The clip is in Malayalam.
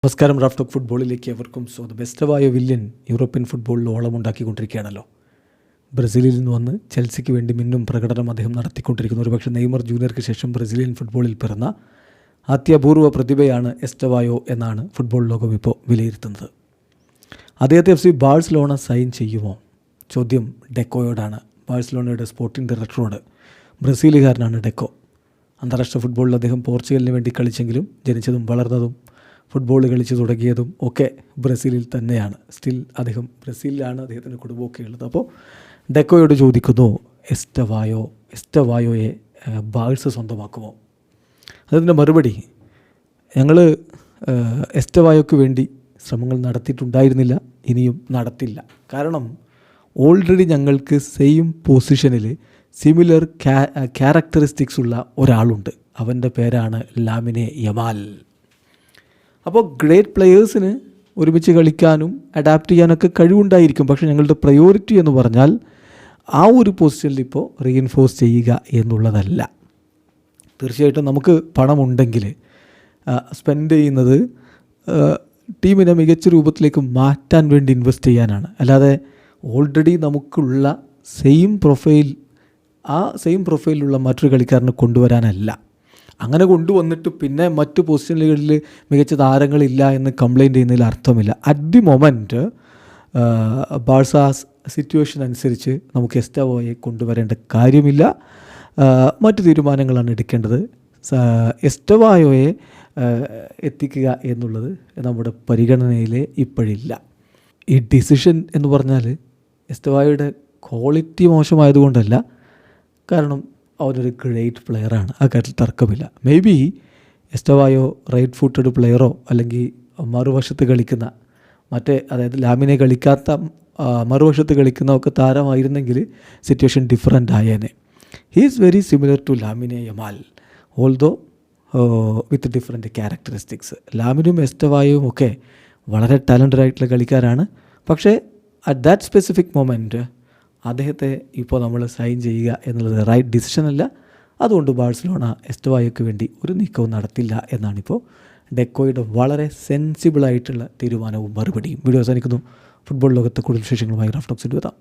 നമസ്കാരം. റാഫ് ടോക്ക് ഫുട്ബോളിലേക്ക് എവർക്കും സ്വാഗതം. ബെസ്റ്റവായ വില്യൻ യൂറോപ്യൻ ഫുട്ബോളിൽ ഓളമുണ്ടാക്കിക്കൊണ്ടിരിക്കുകയാണല്ലോ. ബ്രസീലിൽ നിന്ന് വന്ന് ചെൽസിക്ക് വേണ്ടി മിന്നും പ്രകടനം അദ്ദേഹം നടത്തിക്കൊണ്ടിരിക്കുന്നു. ഒരുപക്ഷെ നെയ്മർ ജൂനിയർക്ക് ശേഷം ബ്രസീലിയൻ ഫുട്ബോളിൽ പിറന്ന അത്യപൂർവ പ്രതിഭയാണ് എസ്റ്റവായോ എന്നാണ് ഫുട്ബോൾ ലോകം ഇപ്പോൾ വിലയിരുത്തുന്നത്. അദ്ദേഹത്തെ FC ബാഴ്സലോണ സൈൻ ചെയ്യുമോ? ചോദ്യം ഡെക്കോയോടാണ്, ബാഴ്സലോണയുടെ സ്പോർട്ടിംഗ് ഡയറക്ടറോട്. ബ്രസീലുകാരനാണ് ഡെക്കോ. അന്താരാഷ്ട്ര ഫുട്ബോളിൽ അദ്ദേഹം പോർച്ചുഗലിന് വേണ്ടി കളിച്ചെങ്കിലും ജനിച്ചതും വളർന്നതും ഫുട്ബോൾ കളിച്ച് തുടങ്ങിയതും ഒക്കെ ബ്രസീലിൽ തന്നെയാണ്. സ്റ്റിൽ അദ്ദേഹം ബ്രസീലിലാണ്, അദ്ദേഹത്തിൻ്റെ കുടുംബമൊക്കെ ഉള്ളത്. അപ്പോൾ ഡെക്കോയോട് ചോദിക്കുന്നു, എസ്റ്റവായോയെ ബാഴ്സ സ്വന്തമാക്കുമോ? അതിൻ്റെ മറുപടി, ഞങ്ങൾ എസ്റ്റവായോയ്ക്ക് വേണ്ടി ശ്രമങ്ങൾ നടത്തിയിട്ടുണ്ടായിരുന്നില്ല, ഇനിയും നടത്തില്ല. കാരണം ഓൾറെഡി ഞങ്ങൾക്ക് സെയിം പൊസിഷനിൽ സിമിലർ ക്യാരക്ടറിസ്റ്റിക്സ് ഉള്ള ഒരാളുണ്ട്. അവൻ്റെ പേരാണ് ലാമിനെ യമാൽ. അപ്പോൾ ഗ്രേറ്റ് പ്ലെയേഴ്സിന് ഒരുമിച്ച് കളിക്കാനും അഡാപ്റ്റ് ചെയ്യാനൊക്കെ കഴിവുണ്ടായിരിക്കും. പക്ഷേ ഞങ്ങളുടെ പ്രയോറിറ്റി എന്ന് പറഞ്ഞാൽ ആ ഒരു പൊസിഷനിൽ ഇപ്പോൾ റീഇൻഫോഴ്സ് ചെയ്യുക എന്നുള്ളതല്ല. തീർച്ചയായിട്ടും നമുക്ക് പണമുണ്ടെങ്കിൽ സ്പെൻഡ് ചെയ്യുന്നത് ടീമിനെ മികച്ച രൂപത്തിലേക്ക് മാറ്റാൻ വേണ്ടി ഇൻവെസ്റ്റ് ചെയ്യാനാണ്. അല്ലാതെ ഓൾറെഡി നമുക്കുള്ള സെയിം പ്രൊഫൈലുള്ള മറ്റൊരു കളിക്കാരനെ കൊണ്ടുവരാനല്ല. അങ്ങനെ കൊണ്ടുവന്നിട്ട് പിന്നെ മറ്റു പൊസിഷനുകളിൽ മികച്ച താരങ്ങളില്ല എന്ന് കംപ്ലയിൻ്റ് ചെയ്യുന്നതിൽ അർത്ഥമില്ല. At the moment Barca situation അനുസരിച്ച് നമുക്ക് എസ്റ്റവായോയെ കൊണ്ടുവരേണ്ട കാര്യമില്ല. മറ്റു തീരുമാനങ്ങളാണ് എടുക്കേണ്ടത്. എസ്റ്റവായോയെ എത്തിക്കുക എന്നുള്ളത് നമ്മുടെ പരിഗണനയിലെ ഇപ്പോഴില്ല. ഈ ഡിസിഷൻ എന്ന് പറഞ്ഞാൽ എസ്റ്റവായോയുടെ ക്വാളിറ്റി മോശമായതുകൊണ്ടല്ല, കാരണം അവനൊരു ഗ്രേറ്റ് പ്ലെയറാണ്, ആ കാര്യത്തിൽ തർക്കമില്ല. Maybe Estevao right footed പ്ലെയറോ അല്ലെങ്കിൽ മറുവശത്ത് കളിക്കുന്ന അതായത് ലാമിനെ കളിക്കാത്ത മറുവശത്ത് കളിക്കുന്ന ഒക്കെ താരമായിരുന്നെങ്കിൽ സിറ്റുവേഷൻ ഡിഫറൻ്റ് ആയേനെ. He is very similar to Lamine Yamal, although with different characteristics. ലാമിനും എസ്റ്റവായോയും ഒക്കെ വളരെ ടാലൻറ്റഡ് ആയിട്ടുള്ള കളിക്കാരാണ്. പക്ഷേ അറ്റ് ദാറ്റ് സ്പെസിഫിക് മൊമെൻറ്റ് അദ്ദേഹത്തെ ഇപ്പോൾ നമ്മൾ സൈൻ ചെയ്യുക എന്നുള്ളത് റൈറ്റ് ഡിസിഷൻ അല്ല. അതുകൊണ്ട് ബാഴ്സലോണ എസ്റ്റവായോയ്ക്ക് വേണ്ടി ഒരു നീക്കവും നടത്തില്ല എന്നാണിപ്പോൾ ഡെക്കോയുടെ വളരെ സെൻസിബിളായിട്ടുള്ള തീരുമാനവും മറുപടിയും. വീഡിയോ അവസാനിക്കുന്നു. ഫുട്ബോൾ ലോകത്തെ കൂടുതൽ വിശേഷങ്ങളുമായി റാഫ് ടോക്സിൽ എത്താം.